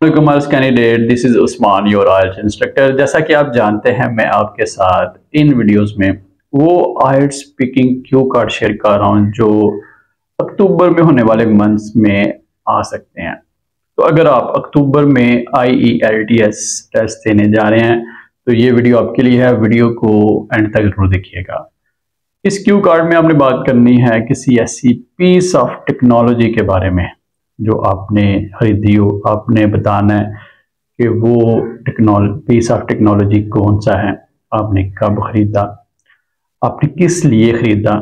Candidate, this is Usman, your IELTS instructor. जैसा कि आप जानते हैं, मैं आपके साथ इन वीडियोस में वो आइल्स स्पीकिंग क्यू कार्ड शेयर कर रहा हूं जो अक्टूबर में होने वाले मंथ्स में आ सकते हैं। तो अगर आप अक्टूबर में IELTS टेस्ट देने जा रहे हैं तो ये वीडियो आपके लिए है। वीडियो को एंड तक जरूर देखिएगा। इस क्यू कार्ड में आपने बात करनी है किसी ऐसी पीस ऑफ टेक्नोलॉजी के बारे में जो आपने खरीदी हो। आपने बताना है कि वो पीस ऑफ टेक्नोलॉजी कौन सा है, आपने कब खरीदा, आपने किस लिए खरीदा,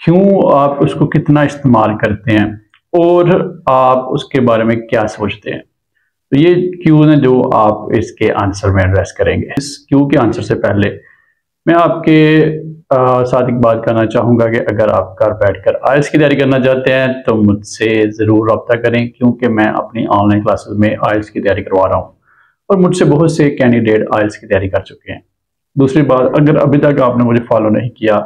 क्यों आप उसको कितना इस्तेमाल करते हैं और आप उसके बारे में क्या सोचते हैं। तो ये क्यू है जो आप इसके आंसर में एड्रेस करेंगे। इस क्यू के आंसर से पहले मैं आपके साथ एक बात करना चाहूँगा कि अगर आप घर बैठकर आइल्स की तैयारी करना चाहते हैं तो मुझसे ज़रूर रब्ता करें, क्योंकि मैं अपनी ऑनलाइन क्लासेस में आइल्स की तैयारी करवा रहा हूँ और मुझसे बहुत से कैंडिडेट आइल्स की तैयारी कर चुके हैं। दूसरी बात, अगर अभी तक आपने मुझे फॉलो नहीं किया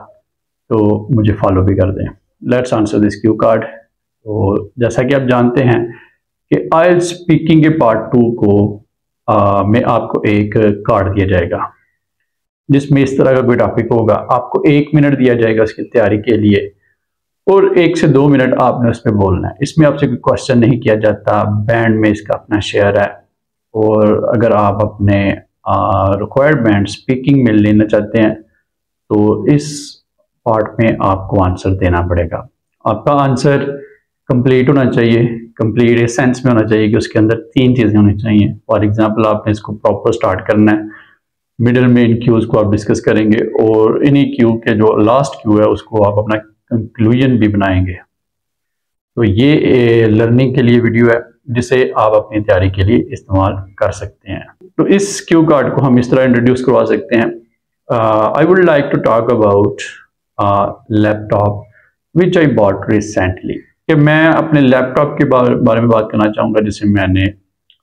तो मुझे फॉलो भी कर दें। Let's answer this Q card. तो जैसा कि आप जानते हैं कि आइल्स स्पीकिंग के पार्ट 2 को में आपको एक कार्ड दिया जाएगा जिसमें इस तरह का कोई टॉपिक होगा। आपको 1 मिनट दिया जाएगा उसकी तैयारी के लिए और 1 से 2 मिनट आपने उसमें बोलना है। इसमें आपसे कोई क्वेश्चन नहीं किया जाता। बैंड में इसका अपना शेयर है और अगर आप अपने रिक्वायर्ड बैंड स्पीकिंग में लेना चाहते हैं तो इस पार्ट में आपको आंसर देना पड़ेगा। आपका आंसर कंप्लीट होना चाहिए, कंप्लीट इस सेंस में होना चाहिए कि उसके अंदर 3 चीज़ें होनी चाहिए। फॉर एग्जाम्पल, आपने इसको प्रॉपर स्टार्ट करना है, मिडल में इन क्यूज को आप डिस्कस करेंगे और इन्हीं क्यू के जो लास्ट क्यू है उसको आप अपना कंक्लूजन भी बनाएंगे। तो ये लर्निंग के लिए वीडियो है जिसे आप अपनी तैयारी के लिए इस्तेमाल कर सकते हैं। तो इस क्यू कार्ड को हम इस तरह इंट्रोड्यूस करवा सकते हैं। I would like to talk about laptop which I bought recently. कि मैं अपने लैपटॉप के बारे में बात करना चाहूँगा जिसे मैंने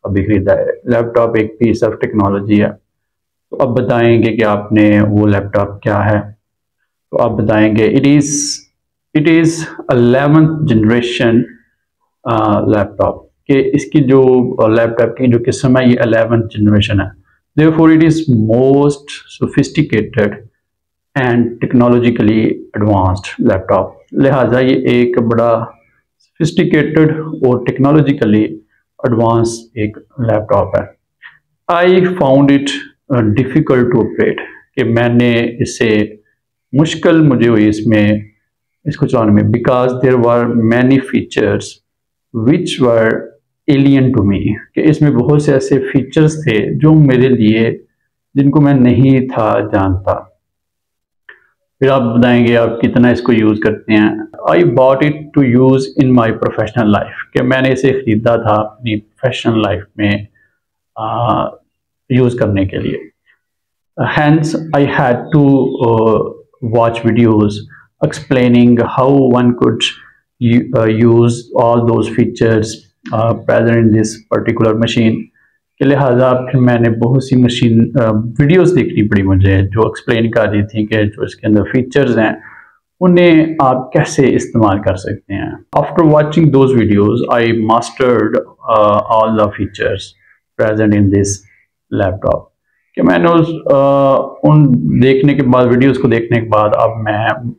अभी खरीदा है। लैपटॉप एक पीस ऑफ टेक्नोलॉजी है। तो अब बताएंगे कि आपने वो लैपटॉप क्या है। तो आप बताएंगे it is 11th generation laptop. कि इसकी जो लैपटॉप की जो किस्म है ये 11th जनरेशन है। Therefore it is most sophisticated and technologically advanced laptop. लिहाजा ये एक बड़ा सोफिस्टिकेटेड और टेक्नोलॉजिकली एडवांस एक लैपटॉप है। I found it difficult to operate. कि मैंने इसे मुश्किल मुझे हुई इसको चलाने में, because there were many features which were alien to me. कि इसमें बहुत से ऐसे फीचर्स थे जो मेरे लिए जिनको मैं नहीं था जानता। फिर आप बताएंगे आप कितना इसको यूज़ करते हैं। I bought it to use in my professional life. कि मैंने इसे ख़रीदा था अपनी प्रोफेशनल लाइफ में यूज़ करने के लिए। Hence, I had to watch videos explaining how one could use all those features present in this particular machine। के लिहाजा फिर मैंने बहुत सी वीडियोस देखनी पड़ी मुझे जो एक्सप्लेन कर रही थी कि जो इसके अंदर फीचर्स हैं उन्हें आप कैसे इस्तेमाल कर सकते हैं। After watching those videos I mastered all the features present in this laptop. कि मैंने उन देखने के बाद, वीडियोस को देखने के बाद अब मैं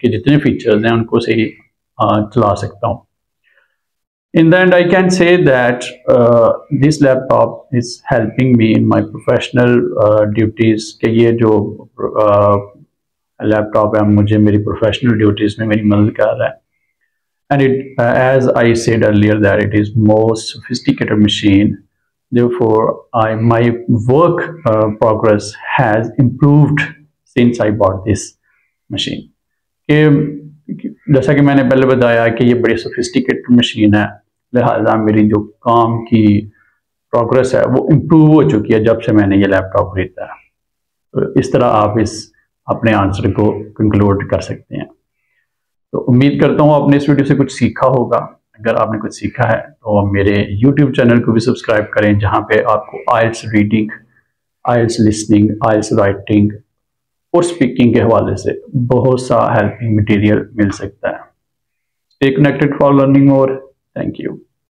के जितने फीचर्स हैं उनको सही चला सकता हूँ। In the and I can say that this laptop is helping me in my professional duties. कि ये जो लैपटॉप है मुझे मेरी प्रोफेशनल ड्यूटीज़ में मेरी मदद कर रहा है। And it as I said earlier that it is most sophisticated machine. Therefore, my work progress has improved since I bought this machine। कि जैसा कि मैंने पहले बताया कि ये बड़ी सोफिस्टिकेटेड मशीन है, लिहाजा मेरी जो काम की प्रोग्रेस है वो इम्प्रूव हो चुकी है जब से मैंने ये लैपटॉप खरीदा है। तो इस तरह आप अपने आंसर को कंक्लूड कर सकते हैं। तो उम्मीद करता हूँ आपने इस वीडियो से कुछ सीखा होगा। अगर आपने कुछ सीखा है तो मेरे YouTube चैनल को भी सब्सक्राइब करें, जहां पे आपको आइल्स रीडिंग, आइल्स लिसनिंग, आइल्स राइटिंग और स्पीकिंग के हवाले से बहुत सा हेल्पिंग मटेरियल मिल सकता है। Stay connected for learning more. Thank you.